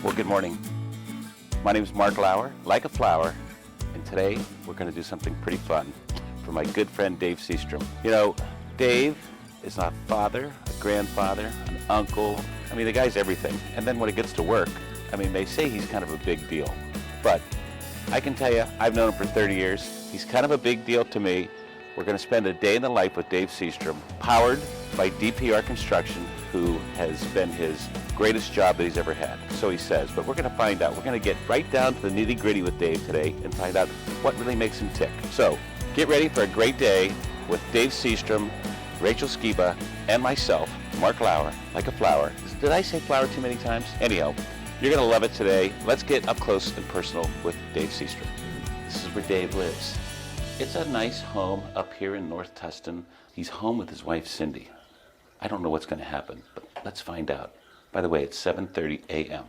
Well, good morning. My name is Mark Lauer, like a flower, and today we're going to do something pretty fun for my good friend Dave Seastrom. You know, Dave is a father, a grandfather, an uncle. I mean, the guy's everything. And then when it gets to work, I mean, they say he's kind of a big deal. But I can tell you, I've known him for 30 years. He's kind of a big deal to me. We're going to spend a day in the life with Dave Seastrom, powered by DPR Construction, who has been his greatest job that he's ever had. So he says, but we're going to find out. We're going to get right down to the nitty-gritty with Dave today and find out what really makes him tick. So get ready for a great day with Dave Seastrom, Rachel Skiba, and myself, Mark Lauer, like a flower. Did I say flower too many times? Anyhow, you're going to love it today. Let's get up close and personal with Dave Seastrom. This is where Dave lives. It's a nice home up here in North Tustin. He's home with his wife, Cindy. I don't know what's going to happen, but let's find out. By the way, it's 7:30 a.m.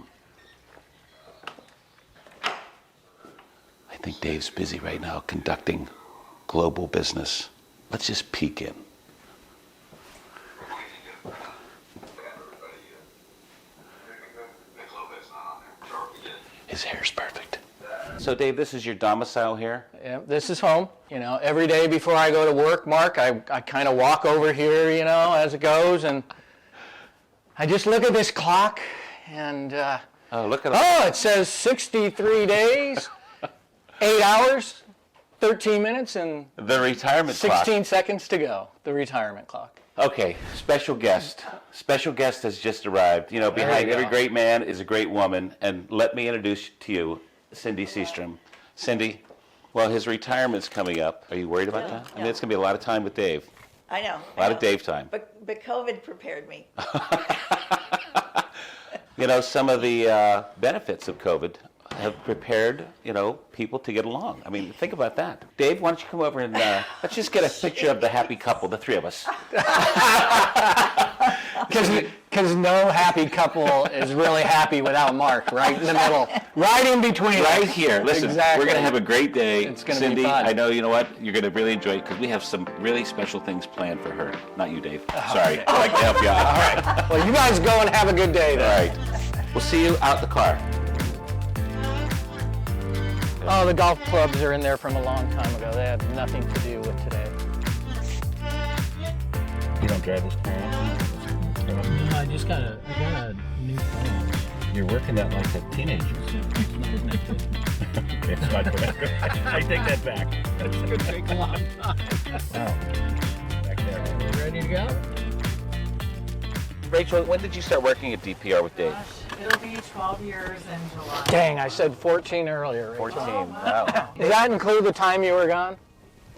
I think Dave's busy right now conducting global business. Let's just peek in. His hair's perfect. So Dave, this is your domicile here? Yeah, this is home. You know, every day before I go to work, Mark, I kind of walk over here, you know, as it goes, and I just look at this clock, and look at that. It says 63 days, 8 hours, 13 minutes, and the retirement 16 clock. seconds to go. The retirement clock. Okay, special guest. Special guest has just arrived. You know, behind every great man is a great woman, and let me introduce to you Cindy Seastrom. Cindy, well, his retirement's coming up. Are you worried about that? I mean, it's going to be a lot of time with Dave. I know. A lot of Dave time. But COVID prepared me. You know, some of the benefits of COVID have prepared, you know, people to get along. I mean, think about that. Dave, why don't you come over and let's just get a picture of the happy couple, the three of us. Because no happy couple is really happy without Mark, right in the middle, right in between. Right here. Listen, exactly. We're going to have a great day. It's going to Cindy, be fun. I know, you know what, you're going to really enjoy it because we have some really special things planned for her. Not you, Dave. Sorry. Okay. I'd like to help you out. All right. Well, you guys go and have a good day then. All right. We'll see you out in the car. Oh, the golf clubs are in there from a long time ago. They have nothing to do with today. You don't drive this car? No, I got a new phone. You're working that like a teenager. Okay, it's not good. I take that back. It's going to take a long time. Wow. Back there. Are we ready to go? Rachel, when did you start working at DPR with Dave? Gosh, it'll be 12 years in July. Dang, I said 14 earlier. Rachel. 14. Wow. Does that include the time you were gone?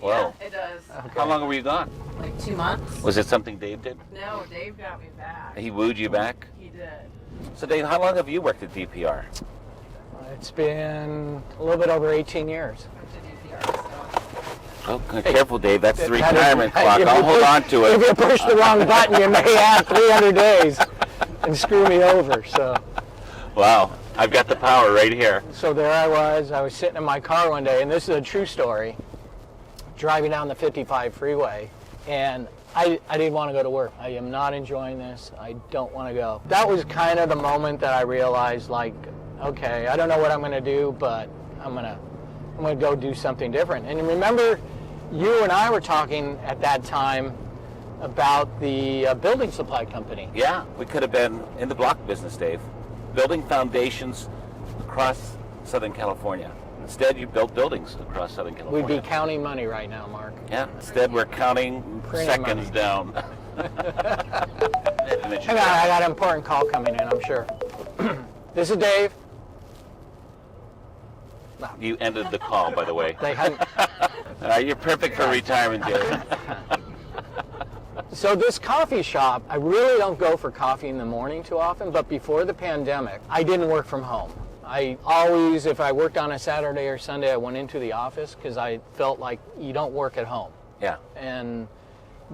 Whoa. Yeah, it does. How long were you gone? Like 2 months. Was it something Dave did? No, Dave got me back. He wooed you back? He did. So Dave, how long have you worked at DPR? It's been a little bit over 18 years. Went to DPR, so. Oh, careful, Dave. That's the That is- retirement clock. if you I'll hold push- on to If it. you push the wrong button, you may add 300 days and screw me over. Wow. I've got the power right here. So there I was sitting in my car one day, and this is a true story, driving down the 55 freeway, and I didn't want to go to work. I am not enjoying this. I don't want to go. That was kind of the moment that I realized, like, okay, I don't know what I'm going to do, but I'm going to go do something different. And remember, you and I were talking at that time about the building supply company. Yeah, we could have been in the block business, Dave. Building foundations across Southern California. Instead, you built buildings across Southern California. We'd be counting money right now, Mark. Yeah, instead we're counting Printing seconds money. down. I got an important call coming in, I'm sure. This is Dave. You ended the call, by the way. They hadn't. You're perfect for retirement, Dave. So this coffee shop, I really don't go for coffee in the morning too often, but before the pandemic, I didn't work from home. I always, if I worked on a Saturday or Sunday, I went into the office because I felt like you don't work at home. Yeah. And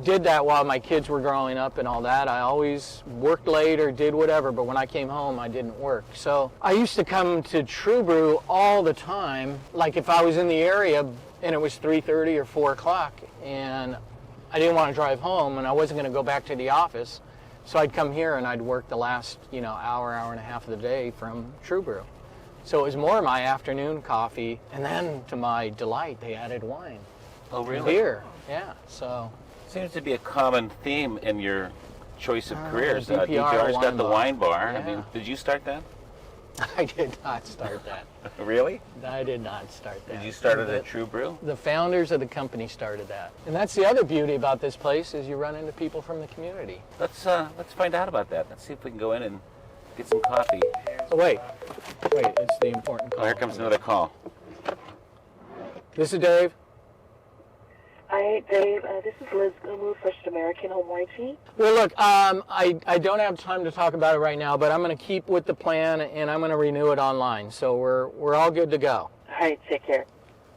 did that while my kids were growing up and all that. I always worked late or did whatever, but when I came home, I didn't work. So I used to come to True Brew all the time, like if I was in the area and it was 3:30 or 4 o'clock, and I didn't want to drive home and I wasn't going to go back to the office. So I'd come here and I'd work the last, hour and a half of the day from True Brew. So it was more my afternoon coffee, and then to my delight, they added wine. Oh, and really? Beer, yeah. So Seems to be a common theme in your choice of careers. DPR DPR's got wine the bar. wine bar. I Yeah. mean, did you start that? I did not start that. Really? I did not start that. Did you start it at True Brew? The founders of the company started that. And that's the other beauty about this place is you run into people from the community. Let's find out about that. Let's see if we can go in and get some coffee. Oh, wait, it's the important call. Oh, here comes another call. This is Dave. Hi, Dave. This is Liz Gumu, First American Hawaii. Well, look, I don't have time to talk about it right now, but I'm going to keep with the plan, and I'm going to renew it online. So we're all good to go. All right, take care.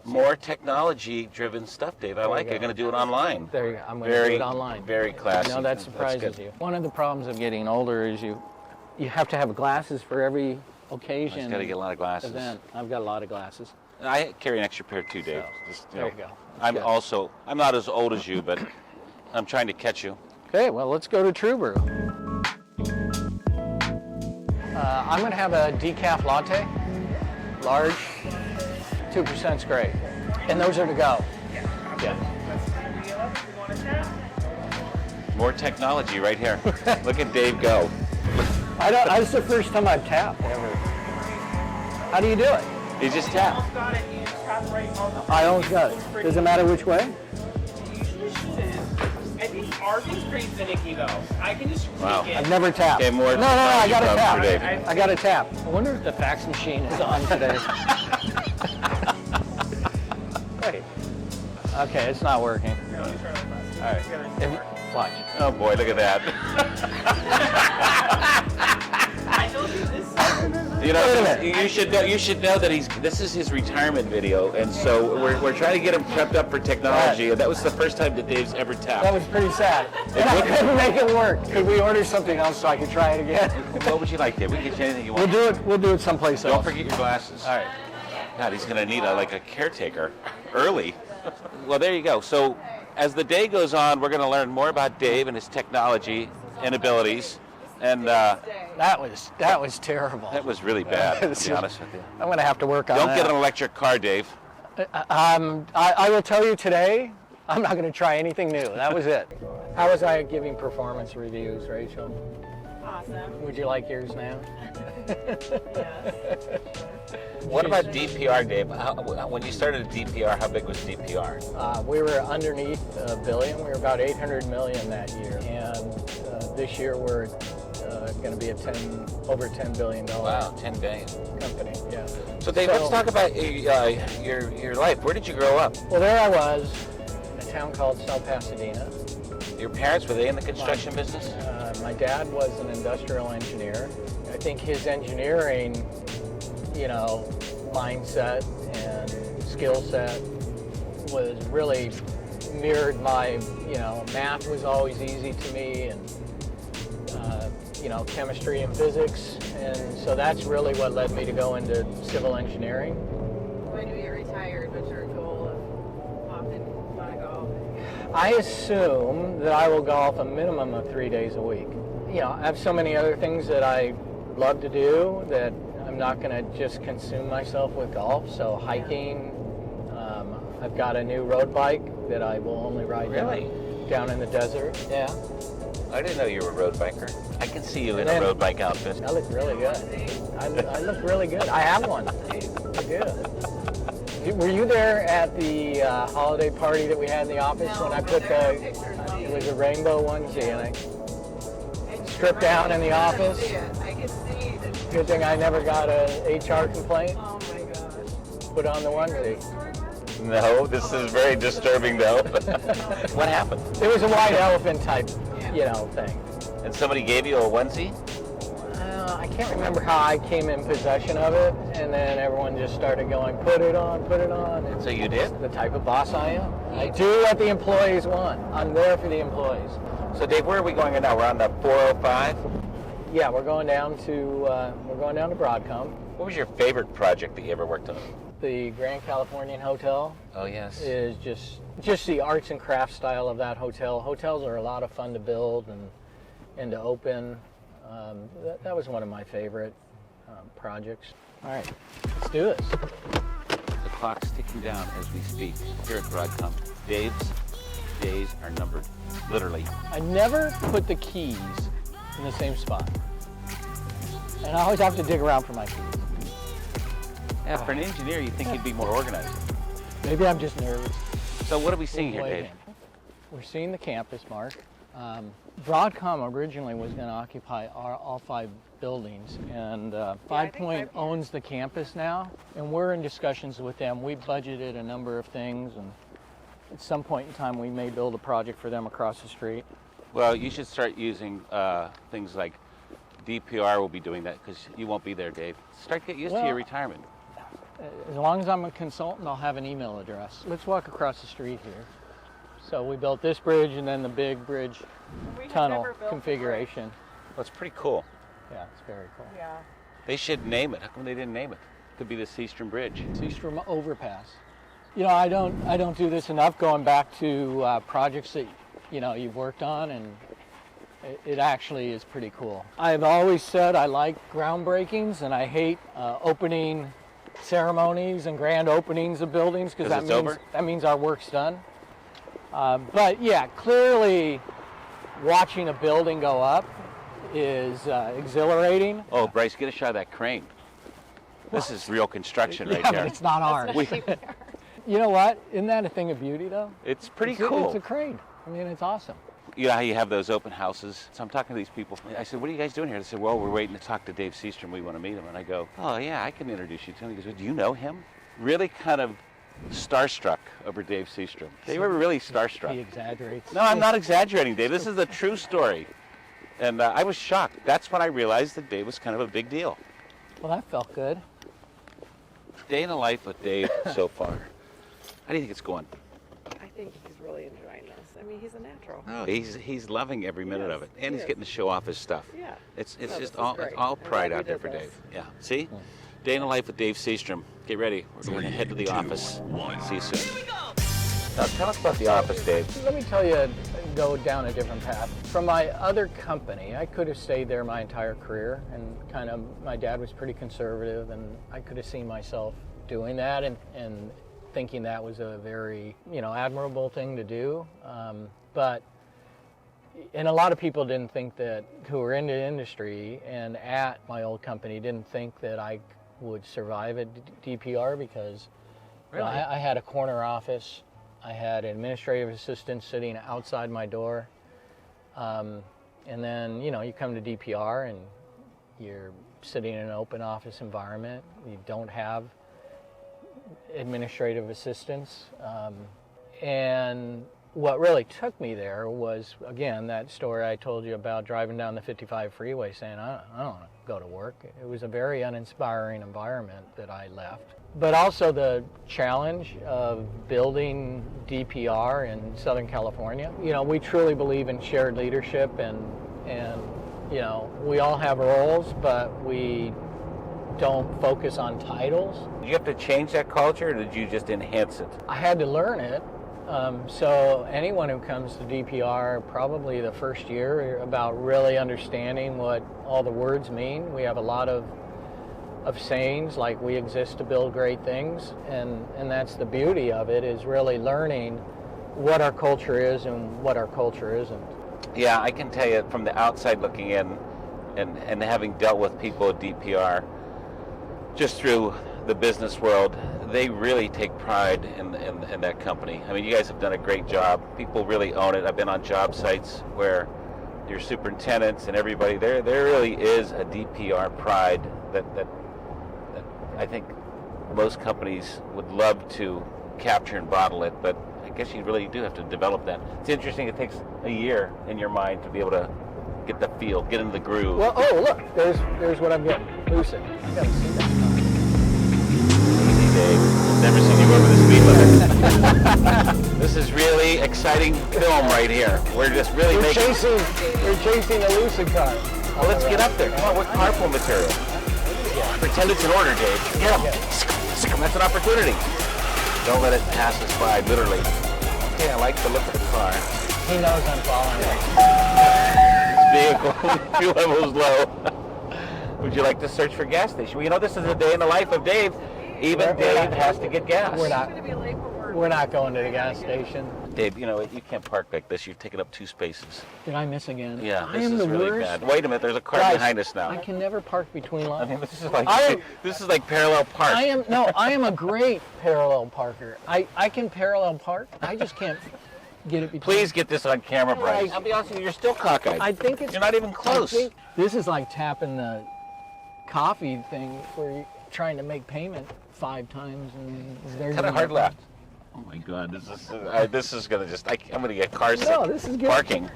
More technology-driven stuff, Dave. I like it. You're going to do it online. There you go. I'm going to do it online. Very classy. No, that That's surprises good. you. One of the problems of getting older is you have to have glasses for every occasion. Just got to get a lot of glasses. Event. I've got a lot of glasses. I carry an extra pair too, Dave. So, Just, there you go. I'm That's good. I'm not as old as you, but I'm trying to catch you. Okay, well, let's go to True Brew. I'm going to have a decaf latte, large, 2%'s great. And those are to go. Yeah. More technology right here. Look at Dave go. That's the first time I've tapped ever. How do you do it? He just tapped. Got it. You just tap right on the I almost got it. Does it matter which way? usually should. I think ours is pretty finicky though. I can just Wow. tweak it. I've never tapped. Okay, more no, I got to technology tap. for Dave. I got to tap. I wonder if the fax machine is on today. Wait. Okay, it's not working. Let me try that last. All right. Watch. Oh boy, look at that. I told you this. You Wait a know, minute. you should know that this is his retirement video, and so we're trying to get him prepped up for technology, and that was the first time that Dave's ever tapped. That was pretty sad. And I couldn't make it work. Could we order something else so I could try it again? What would you like, Dave? We can get you anything you We'll want. do it someplace else. Don't forget your glasses. All right. God, he's gonna need a caretaker early. Well, there you go. So as the day goes on, we're gonna learn more about Dave and his technology and abilities. And That was terrible. that was really bad, to be honest with you. I'm going to have to work on Don't that. get an electric car, Dave. I will tell you today, I'm not going to try anything new. That was it. How was I at giving performance reviews, Rachel? Awesome. Would you like yours now? Yes. What about DPR, Dave? When you started at DPR, how big was DPR? We were underneath $1 billion. We were about 800 million that year. And this year we're going to be over $10 billion Wow, 10 billion. company. Yeah. So Dave, let's talk about your life. Where did you grow up? Well, there I was in a town called South Pasadena. Your parents, were they in the construction business? My dad was an industrial engineer. I think his engineering, mindset and skill set was really mirrored my, math was always easy to me, and chemistry and physics, and so that's really what led me to go into civil engineering. When you get retired, what's your goal of often want to go? I assume that I will golf a minimum of 3 days a week. I have so many other things that I love to do that I'm not going to just consume myself with golf. So hiking, I've got a new road bike that I will only ride down in the desert. Yeah. I didn't know you were a road biker. I can see you in And a road bike outfit. I look really good. I look really good. I have one. I do. Were you there at the holiday party that we had in the office when I put it was a rainbow onesie and I stripped down in the office? I can see it. Good thing I never got a HR complaint. Oh my gosh. Put on the onesie. No, this is very disturbing though. What happened? It was a white elephant type, thing. And somebody gave you a onesie? I can't remember how I came in possession of it, and then everyone just started going, put it on, put it on. And So you did? the type of boss I am. I do what the employees want. I'm there for the employees. So Dave, where are we going now? We're on the 405? Yeah, we're going down to Broadcom. What was your favorite project that you ever worked on? The Grand Californian Hotel Oh, yes. is just the arts and crafts style of that hotel. Hotels are a lot of fun to build, and into open. That was one of my favorite projects. All right, let's do this. The clock's ticking down as we speak here at Broadcom. Dave's days are numbered, literally. I never put the keys in the same spot. And I always have to dig around for my keys. Yeah, for an engineer, you'd think he'd be more organized. Maybe I'm just nervous. So what are we seeing here, Dave? We're seeing the campus, Mark. Broadcom originally was going to occupy all 5 buildings, and Five Point owns the campus now, and we're in discussions with them. We budgeted a number of things, and at some point in time we may build a project for them across the street. Well, you should start using things like DPR will be doing that because you won't be there, Dave. Start getting used to your retirement. As long as I'm a consultant, I'll have an email address. Let's walk across the street here. So we built this bridge and then the big bridge tunnel configuration. Well, it's pretty cool. Yeah, it's very cool. Yeah. They should name it. How come they didn't name it? Could be the Seastrom Bridge. Seastrom Overpass. You know, I don't do this enough, going back to projects that you've worked on, and it actually is pretty cool. I've always said I like groundbreakings and I hate opening ceremonies and grand openings of buildings because that means our work's done. But yeah, clearly watching a building go up is exhilarating. Oh, Bryce, get a shot of that crane. This is real construction right Yeah, there. but it's not ours. You know what? Isn't that a thing of beauty, though? It's pretty cool. It's a crane. I mean, it's awesome. You know how you have those open houses? So I'm talking to these people. I said, what are you guys doing here? They said, well, we're waiting to talk to Dave Seastrom. We want to meet him. And I go, oh, yeah, I can introduce you to him. He goes, well, do you know him? Really kind of starstruck over Dave Seastrom. They were really starstruck. He exaggerates. No, I'm not exaggerating, Dave. This is a true story. And I was shocked. That's when I realized that Dave was kind of a big deal. Well, that felt good. Day in the life with Dave so far. How do you think it's going? I think he's really enjoying this. I mean, he's a natural. Oh, he's loving every minute of it, and he's getting to show off his stuff. Yeah. It's No, just this is all great. it's all I'm pride glad we out there did for this. Dave. Yeah. See, day in the life with Dave Seastrom. Get ready. We're going to head to the office. See you soon. Now tell us about the office, Dave. Let me tell you, go down a different path. From my other company, I could have stayed there my entire career, and kind of my dad was pretty conservative, and I could have seen myself doing that and thinking that was a very admirable thing to do. And a lot of people didn't think that, who were in the industry and at my old company, didn't think that I would survive at DPR because I had a corner office. I had an administrative assistant sitting outside my door. And then, you come to DPR and you're sitting in an open office environment. You don't have administrative assistants. And what really took me there was, again, that story I told you about driving down the 55 freeway saying, I don't want to go to work. It was a very uninspiring environment that I left. But also the challenge of building DPR in Southern California. We truly believe in shared leadership and we all have roles, but we don't focus on titles. Did you have to change that culture, or did you just enhance it? I had to learn it. So anyone who comes to DPR, probably the first year, about really understanding what all the words mean. We have a lot of sayings like we exist to build great things, and that's the beauty of it, is really learning what our culture is and what our culture isn't. Yeah, I can tell you from the outside looking in, and having dealt with people at DPR, just through the business world, they really take pride in that company. I mean, you guys have done a great job. People really own it. I've been on job sites where your superintendents and everybody, there really is a DPR pride that I think most companies would love to capture and bottle it, but I guess you really do have to develop that. It's interesting, it takes a year in your mind to be able to get the feel, get into the groove. Well, look, there's what I'm getting. Lucid. I gotta see that. Easy, Dave. Never seen you over the speed limit. This is really exciting film right here. We're just really We're making... chasing a Lucid car. Well, let's get up there. Come on, what carpool material? Pretend it's an order, Dave. Get him. That's an opportunity. Don't let it pass us by, literally. Okay, I like the look of the car. He knows I'm following him. It's vehicle. Fuel level is low. Would you like to search for a gas station? Well, you know, this is a day in the life of Dave. Even Dave has to get gas. We're not. I'm gonna be late for work. We're not going to the gas station. Dave, you know, you can't park like this. You've taken up 2 spaces. Did I miss again? Yeah, I this am is the really worst. bad. Wait a minute, there's a car Guys, behind us now. I can never park between I lines. mean, this is like I am- this is like parallel park. I am a great parallel parker. I can parallel park. I just can't get it between. Please get this on camera, Bryce. Right. I'll be honest with you, you're still cockeyed. I think it's. You're not even close. I think this is like tapping the coffee thing where you're trying to make payment 5 times and there's Kind of hard left. Oh my God, this is gonna just. I'm gonna get car sick. No, this is good. Parking.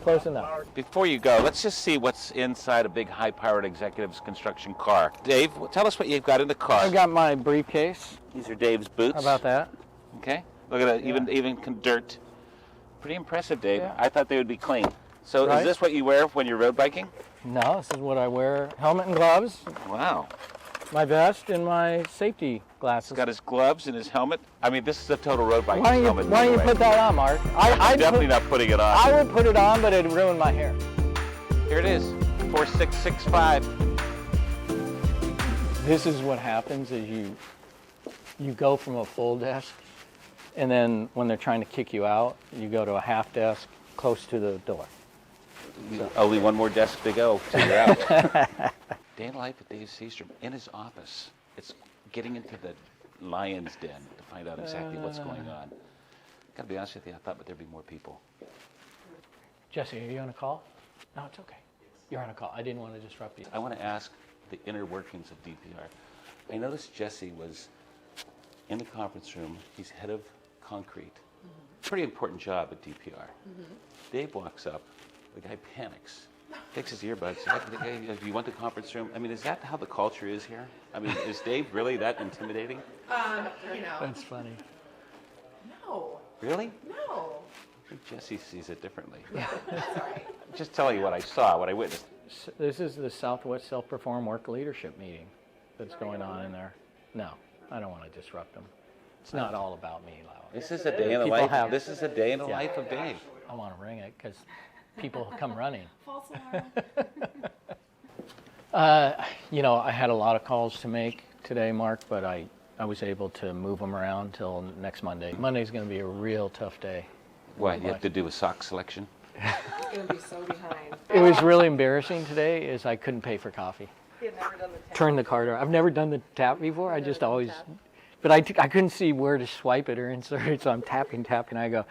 Close enough. Before you go, let's just see what's inside a big high-powered executive's construction car. Dave, tell us what you've got in the car. I've got my briefcase. These are Dave's boots. How about that? Okay. Look at it, even dirt. Pretty impressive, Dave. Yeah. I thought they would be clean. So Right. is this what you wear when you're road biking? No, this is what I wear. Helmet and gloves, Wow. my vest, and my safety glasses. He's got his gloves and his helmet. I mean, this is a total road biking Why helmet. don't you anyway. put that on, Mark? I'm definitely not putting it on. I would put it on, but it'd ruin my hair. Here it is, 4665. This is what happens is you go from a full desk, and then when they're trying to kick you out, you go to a half desk close to the door. Only one more desk to go till you're out. Day in the life of Dave Seastrom in his office. It's getting into the lion's den to find out exactly what's going on. Gotta be honest with you, I thought there'd be more people. Jesse, are you on a call? No, it's okay. You're on a call. I didn't want to disrupt you. I want to ask the inner workings of DPR. I noticed Jesse was in the conference room. He's head of concrete. Pretty important job at DPR. Dave walks up. The guy panics. Takes his earbuds. Do you want the conference room? I mean, is that how the culture is here? I mean, is Dave really that intimidating? You know. That's funny. No. Really? No. I think Jesse sees it differently. Yeah, that's all right. Just telling you what I saw, what I witnessed. This is the Southwest Self-Perform Work Leadership meeting that's going on in there. No, I don't want to disrupt them. It's not all about me, Lau. This is a day in the People life. have- This is a day in the Yeah. life of Dave. I want to ring it because people come running. False alarm. I had a lot of calls to make today, Mark, but I was able to move them around till next Monday. Monday's going to be a real tough day. What, you have to do a sock selection? It would be so behind. It was really embarrassing today is I couldn't pay for coffee. He had never done the tap. Turn the card over. I've never done the tap before. I just always, but I couldn't see where to swipe it or insert it, so I'm tapping. I go,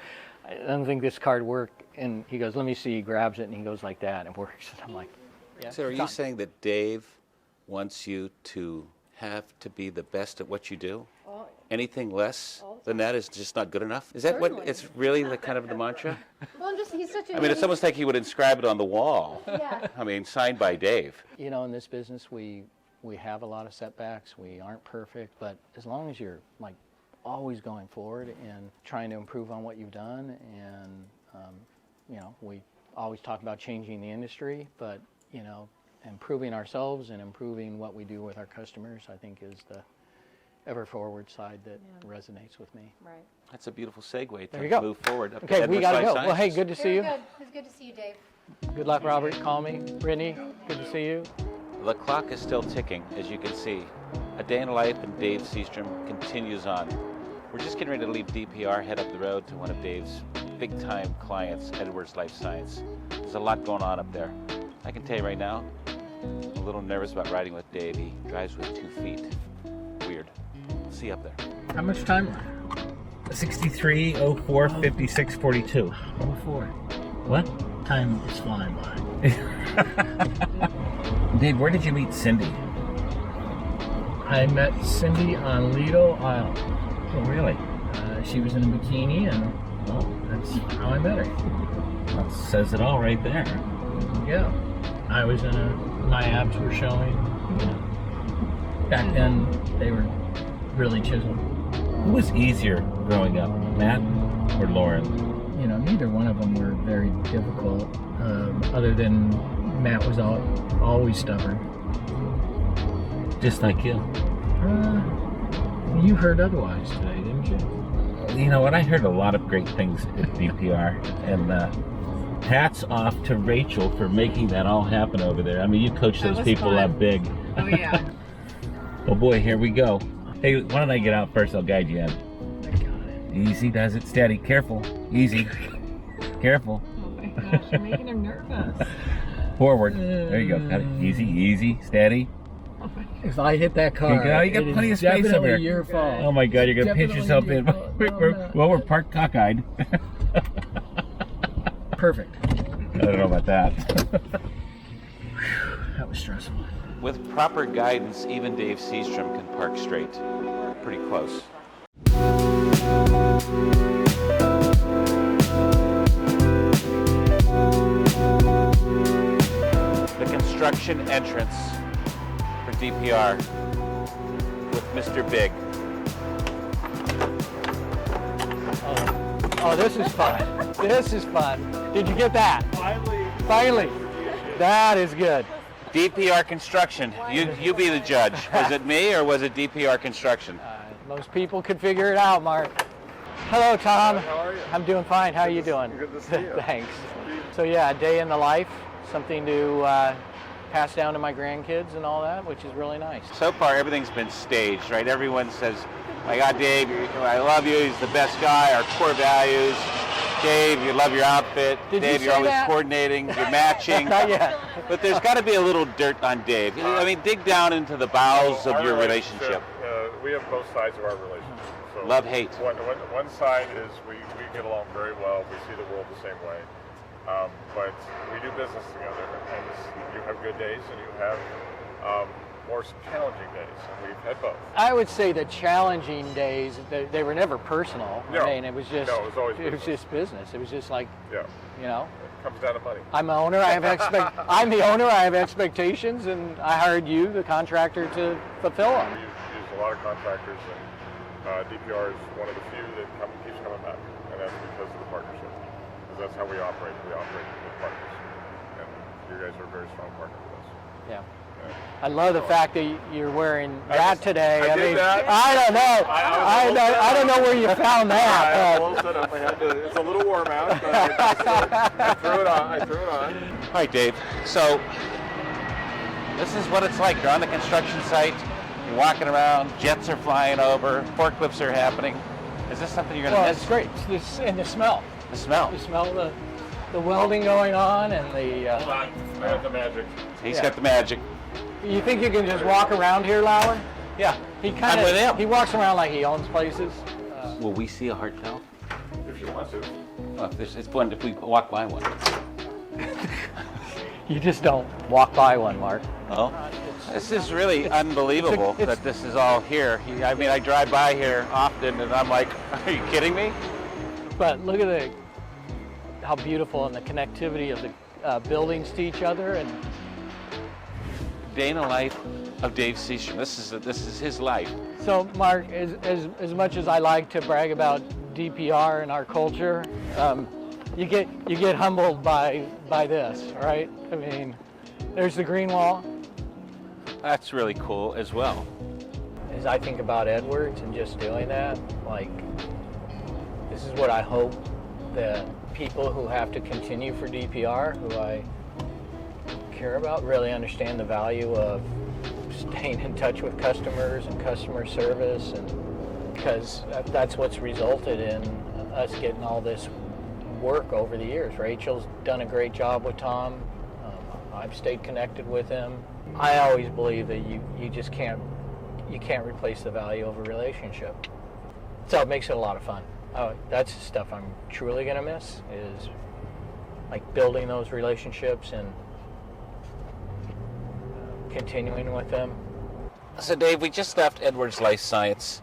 I don't think this card worked. And he goes, let me see. He grabs it and he goes like that and it works. And I'm like, yeah. So are it's you on. saying that Dave wants you to have to be the best at what you do? Well, Anything less All the than that is just not good enough? Is that what Certainly. it's really the kind of the mantra? Well, he's such a. I mean, it's almost like he would inscribe it on the wall. Yeah. I mean, signed by Dave. In this business, we have a lot of setbacks. We aren't perfect, but as long as you're like always going forward and trying to improve on what you've done, and we always talk about changing the industry, but improving ourselves and improving what we do with our customers, I think is the ever forward side that resonates with me. Right. That's a beautiful segue There you to go. move forward. Up Okay, to we Edwards got to go. Lifesciences. Well, hey, good to see Very you. good. It was good to see you, Dave. Good luck, Robert. Call me. Brittany, good to see you. The clock is still ticking, as you can see. A day in the life and Dave Seastrom continues on. We're just getting ready to leave DPR, head up the road to one of Dave's big-time clients, Edwards Lifesciences. There's a lot going on up there. I can tell you right now, I'm a little nervous about riding with Dave. He drives with 2 feet. Weird. See you up there. How much time? 63, 04, 56, 42. 04. What? Time is flying by. Dave, where did you meet Cindy? I met Cindy on Lido Isle. Oh, really? She was in a bikini, and well, that's how I met her. That says it all right there. Yeah, I was my abs were showing. Back then, they were really chiseled. Who was easier growing up, Matt or Lauren? Neither one of them were very difficult. Other than Matt was always stubborn. Just like you. You heard otherwise today, didn't you? You know what? I heard a lot of great things at DPR, and hats off to Rachel for making that all happen over there. I mean, you coach That those was people fun. up big. Oh yeah. Oh boy, here we go. Hey, why don't I get out first? I'll guide you in. Easy does it, steady. Careful. Easy. Careful. Oh my gosh, you're making him nervous. Forward. There you go. Got it. Easy, easy, steady. If I hit that car, You got it plenty is of space up definitely here. your fault. Oh my God, you're gonna pinch yourself in. Definitely your fault. Well, we're parked cockeyed. Perfect. I don't know about that. That was stressful. With proper guidance, even Dave Seastrom can park straight. Pretty close. The construction entrance for DPR with Mr. Big. Oh, this is fun. This is fun. Did you get that? Finally. That is good. DPR Construction. You be the judge. Was it me or was it DPR Construction? Most people could figure it out, Mark. Hello, Tom. How are you? I'm doing fine. How are you doing? Good to see you. Thanks. So yeah, a day in the life, something to pass down to my grandkids and all that, which is really nice. So far, everything's been staged, right? Everyone says, my God, Dave, I love you. He's the best guy. Our core values. Dave, you love your outfit. Did you Dave, you're say always that? coordinating. You're matching. Not yet. But there's got to be a little dirt on Dave. I mean, dig down into the bowels of Our your relationship. We have both sides of our relationship. So Love, hate. One side is we get along very well. We see the world the same way. But we do business together, and you have good days and you have more challenging days, and we've had both. I would say the challenging days, they were never personal. No. I mean, it was just, No, it was always it was just business. It was just like, Yeah, you know, it comes down to money. I'm the owner. I have I'm the owner. I have expectations, and I hired you, the contractor, to fulfill them. We use a lot of contractors, and DPR is one of the few that keeps coming back, and that's because of the partnership. Because that's how we operate. We operate with partners, and you guys are a very strong partner with us. Yeah. Yeah. I love the fact that you're wearing that today. I did mean, that. I don't know. I don't know where you found that. Well set up. It's a little warm out, but I threw it on. All right, Dave. So this is what it's like. You're on the construction site. You're walking around. Jets are flying over. Forklifts are happening. Is this something you're going to Well, miss? it's great. And the smell. The smell. You smell the welding going on and the. Hold on. I have the magic. He's got the magic. You think you can just walk around here, Lauer? Yeah. He I'm kind with him. of. He walks around like he owns places. Will we see a hard tell? If you want to. Oh, it's fun if we walk by one. You just don't walk by one, Mark. Oh. This is really unbelievable it's- that this is all here. I mean, I drive by here often and I'm like, are you kidding me? But look at how beautiful and the connectivity of the buildings to each other, and Day in the life of Dave Seastrom. This is his life. so Mark, as much as I like to brag about DPR and our culture, you get humbled by this, right? I mean, there's the green wall. That's really cool as well. As I think about Edwards and just doing that, like, this is what I hope that people who have to continue for DPR, who I care about, really understand the value of staying in touch with customers and customer service, and because that's what's resulted in us getting all this work over the years. Rachel's done a great job with Tom. I've stayed connected with him. I always believe that you just can't replace the value of a relationship. So it makes it a lot of fun. That's the stuff I'm truly gonna miss, is like building those relationships and continuing with them. So Dave, we just left Edwards Lifesciences.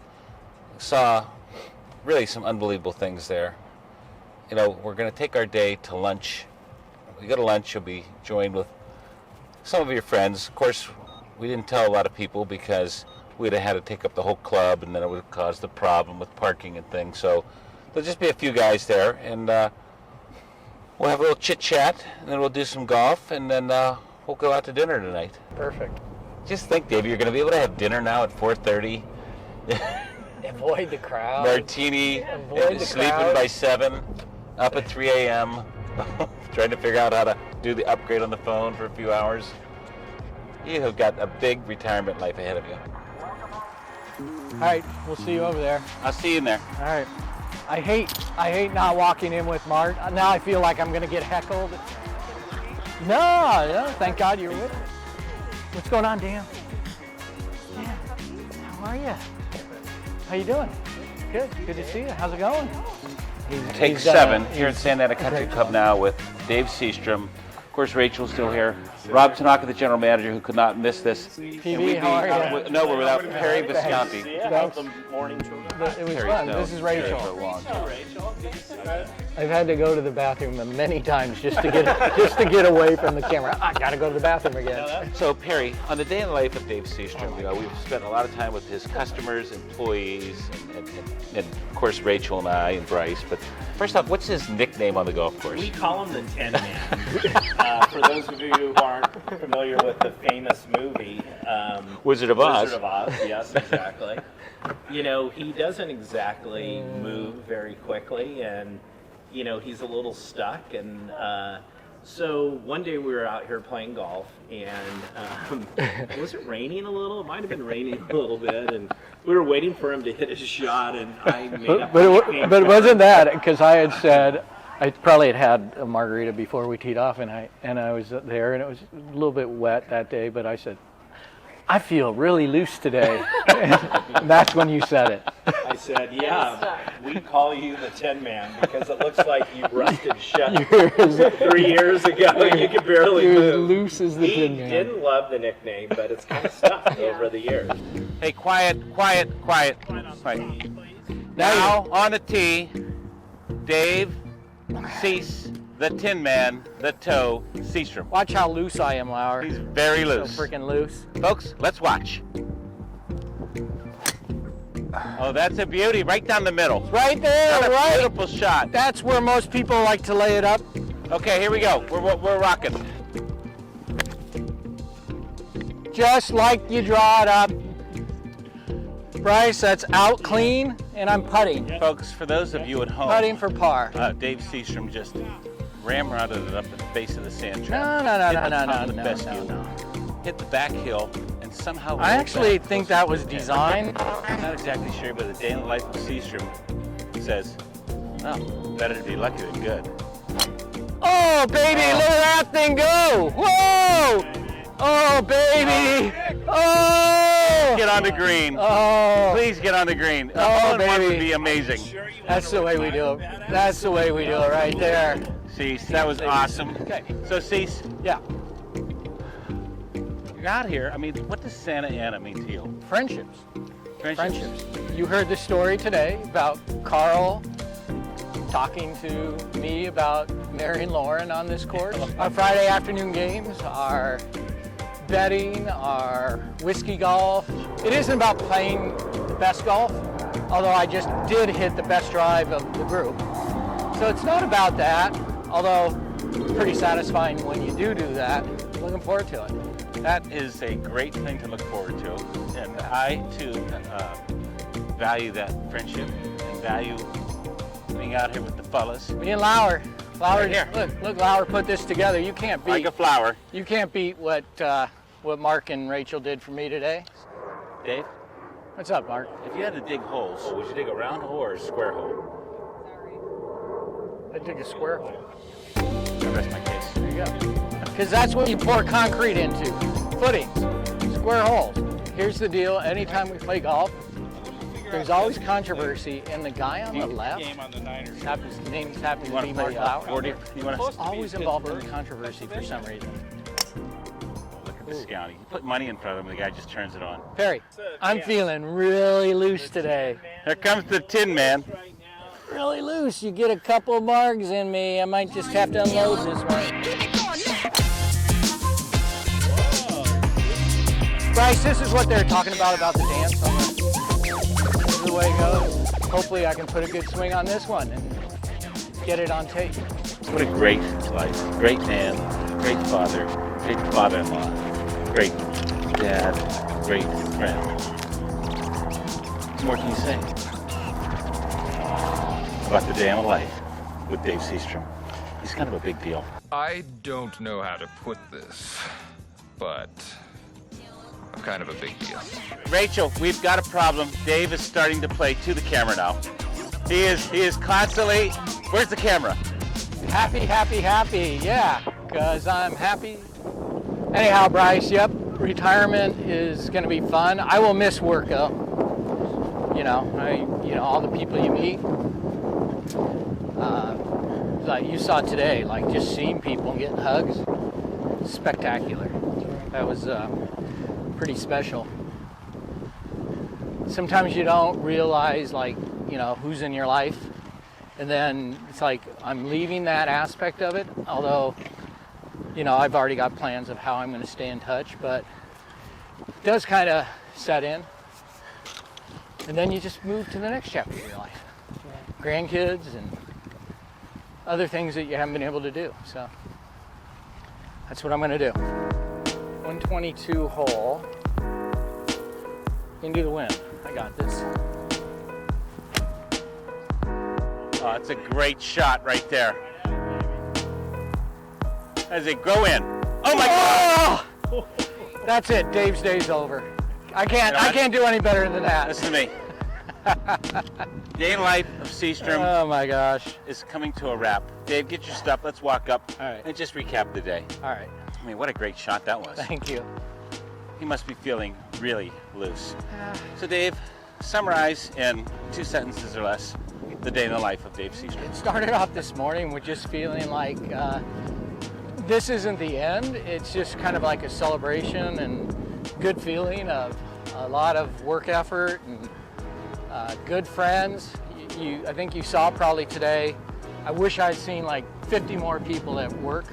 Saw really some unbelievable things there. You know, we're going to take our day to lunch. We go to lunch, you'll be joined with some of your friends. Of course, we didn't tell a lot of people because we'd have had to take up the whole club and then it would have caused a problem with parking and things. So there'll just be a few guys there, and we'll have a little chit-chat, and then we'll do some golf, and then we'll go out to dinner tonight. Perfect. Just think, Dave, you're going to be able to have dinner now at 4:30. Avoid the crowd. Martini, Avoid the sleeping crowd. by 7, up at 3 a.m. Trying to figure out how to do the upgrade on the phone for a few hours. You have got a big retirement life ahead of you. All right, we'll see you over there. I'll see you in there. All right. I hate not walking in with Mark. Now I feel like I'm gonna get heckled. No, thank God you're with me. What's going on, Dan? Dan, how are you? How you doing? Good to see you. How's it going? Take 7 here at Santa Ana Country Club now with Dave Seastrom. Of course, Rachel's still here. Rob Tanaka, the general manager, who could not miss this. PV, how are you? No, we're without Perry Visconti. It was fun. This is Rachel. I've had to go to the bathroom many times just to get away from the camera. I gotta go to the bathroom again. So Perry, on the day in the life of Dave Seastrom, we've spent a lot of time with his customers, employees, and of course Rachel and I and Bryce. But first off, what's his nickname on the golf course? We call him the Tin Man. For those of you who aren't familiar with the famous movie, Wizard of Oz. Wizard of Oz, yes, exactly. You know, he doesn't exactly move very quickly, and you know, he's a little stuck. And so one day we were out here playing golf, and was it raining a little? It might have been raining a little bit, and we were waiting for him to hit his shot, and I made up. But it wasn't that, because I had said I probably had a margarita before we teed off, and I was there, and it was a little bit wet that day. But I said, I feel really loose today. And that's when you said it. I said, yeah, we call you the Tin Man because it looks like you rusted shut 3 years ago and you could barely You're move. as loose as the Tin Man. He didn't love the nickname, but it's kind of stuck over the years. Hey, quiet. Now on the tee, Dave Cease, the Tin Man, the Toe, Seastrom. Watch how loose I am, Lauer. He's very loose. So freaking loose. Folks, let's watch. Oh, that's a beauty, right down the middle. Right there, What a right. beautiful shot. That's where most people like to lay it up. Okay, here we go. We're rocking. Just like you draw it up. Bryce, that's out clean, and I'm putting. Folks, for those of you at home, Putting for par. Dave Seastrom just ramrodded it up the face of the sand No. trap. Hit the back hill, and somehow. I actually think that was designed. I'm not exactly sure, but the day in the life of Seastrom says, "Oh, better to be lucky than good." Oh, baby, look at that thing go! Whoa! Oh, baby! Oh! Get on the green. Oh! Please get on the green. Oh, All in one baby. would be amazing. That's the way we do it. That's the way we do it right there. Cease, that was awesome. Okay. So Cease, Yeah. you're out here. I mean, what does Santa Ana mean to you? Friendships. Friendships. You heard the story today about Carl talking to me about marrying Lauren on this course. Our Friday afternoon games, our betting, our whiskey golf. It isn't about playing the best golf, although I just did hit the best drive of the group. So it's not about that, although pretty satisfying when you do that. Looking forward to it. That is a great thing to look forward to. And I, too, value that friendship and value being out here with the fellas. Me and Lauer. Lauer, Right here. look, Lauer put this together. You can't beat. Like a flower. You can't beat what Mark and Rachel did for me today. Dave, What's up, Mark? if you had to dig holes, would you dig a round hole or a square hole? I dig a square hole. I rest my case. There you go. Because that's what you pour concrete into. Footings, square holes. Here's the deal. Anytime we play golf, there's always controversy, and the guy on the left happens You to want be to Mark play Lauer. 40? You want to Always involved in controversy for some reason. look at the scouting. You put money in front of him, the guy just turns it on. Perry, I'm feeling really loose today. Here comes the Tin Man. Really loose. You get a couple margs in me, I might just have to unload this one. Bryce, this is what they're talking about the dance. This is the way it goes. Hopefully I can put a good swing on this one and get it on tape. What a great life. Great man, great father, great father-in-law, great dad, great friend. What more can you say about the day in the life with Dave Seastrom? He's kind of a big deal. I don't know how to put this, but I'm kind of a big deal. Rachel, we've got a problem. Dave is starting to play to the camera now. He is constantly, where's the camera? Happy, happy, happy, yeah, because I'm happy. Anyhow, Bryce, yep, retirement is going to be fun. I will miss work, though. You know, all the people you meet. Like you saw today, like just seeing people and getting hugs, spectacular. That was pretty special. Sometimes you don't realize, like, you know, who's in your life. And then it's like, I'm leaving that aspect of it, although, you know, I've already got plans of how I'm going to stay in touch, but it does kind of set in. And then you just move to the next chapter of your life. Grandkids and other things that you haven't been able to do. So that's what I'm going to do. 122 hole into the wind. I got this. Oh, it's a great shot right there. As they go in. Oh my God! That's it. Dave's day's over. I can't do any better than that. Listen to me. Day in life of Seastrom. Oh my gosh. Is coming to a wrap. Dave, get your stuff. Let's walk up All right. and just recap the day. All right. I mean, what a great shot that was. Thank you. He must be feeling really loose. So Dave, summarize in 2 sentences or less the day in the life of Dave Seastrom. It started off this morning with just feeling like this isn't the end. It's just kind of like a celebration and good feeling of a lot of work effort and good friends. I think you saw probably today, I wish I'd seen like 50 more people at work,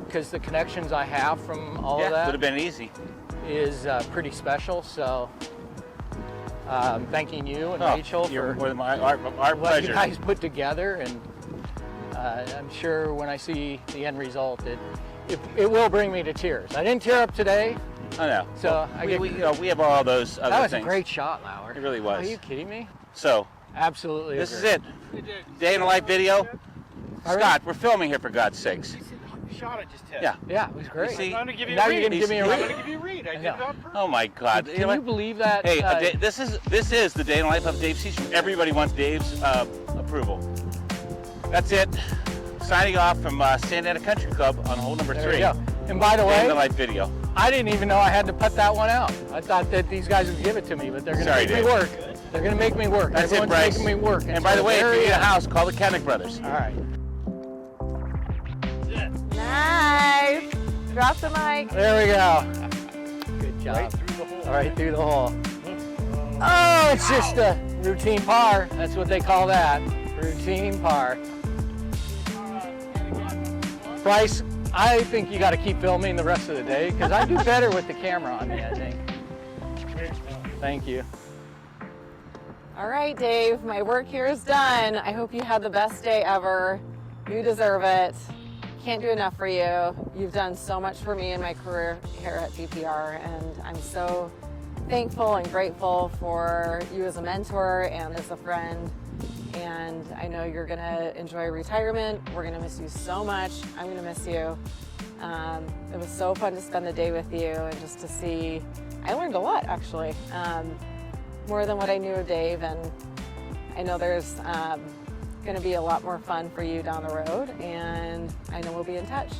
because the connections I have from all of that would have been easy. Is pretty special. So thanking you and Rachel for more than our what pleasure. you guys put together, and I'm sure when I see the end result, it will bring me to tears. I didn't tear up today. I know. So we have all those other things. That was a great shot, Lauer. It really was. Are you kidding me? So absolutely. This is it. Day in the life video. Scott, we're filming here for God's sakes. The shot I just hit. Yeah. Yeah, it was great. You see? I'm going to give you Now a read. you're going to give me a I'm read. going to give you a read. I did it on purpose. Oh my God! Can you believe that? Hey, this is the day in the life of Dave Seastrom. Everybody wants Dave's approval. That's it. Signing off from Santa Ana Country Club on hole number 3. There you go. And by the Day way, in the life video. I didn't even know I had to put that one out. I thought that these guys would give it to me, but they're going to make me work. They're going to make me work. That's Everyone's it, Bryce. making me work. And by the way, if you need a house, call the Kennick brothers. All right. Nice. Drop the mic. There we go. Good job. Right through the hole. Right through the hole. Oh, it's just a routine par. That's what they call that. Routine par. Bryce, I think you got to keep filming the rest of the day, because I do better with the camera on me, I think. Thank you. All right, Dave, my work here is done. I hope you had the best day ever. You deserve it. Can't do enough for you. You've done so much for me in my career here at GPR, and I'm so thankful and grateful for you as a mentor and as a friend. And I know you're gonna enjoy retirement. We're gonna miss you so much. I'm gonna miss you. It was so fun to spend the day with you and just to see, I learned a lot actually, more than what I knew of Dave, and I know there's gonna be a lot more fun for you down the road, and I know we'll be in touch.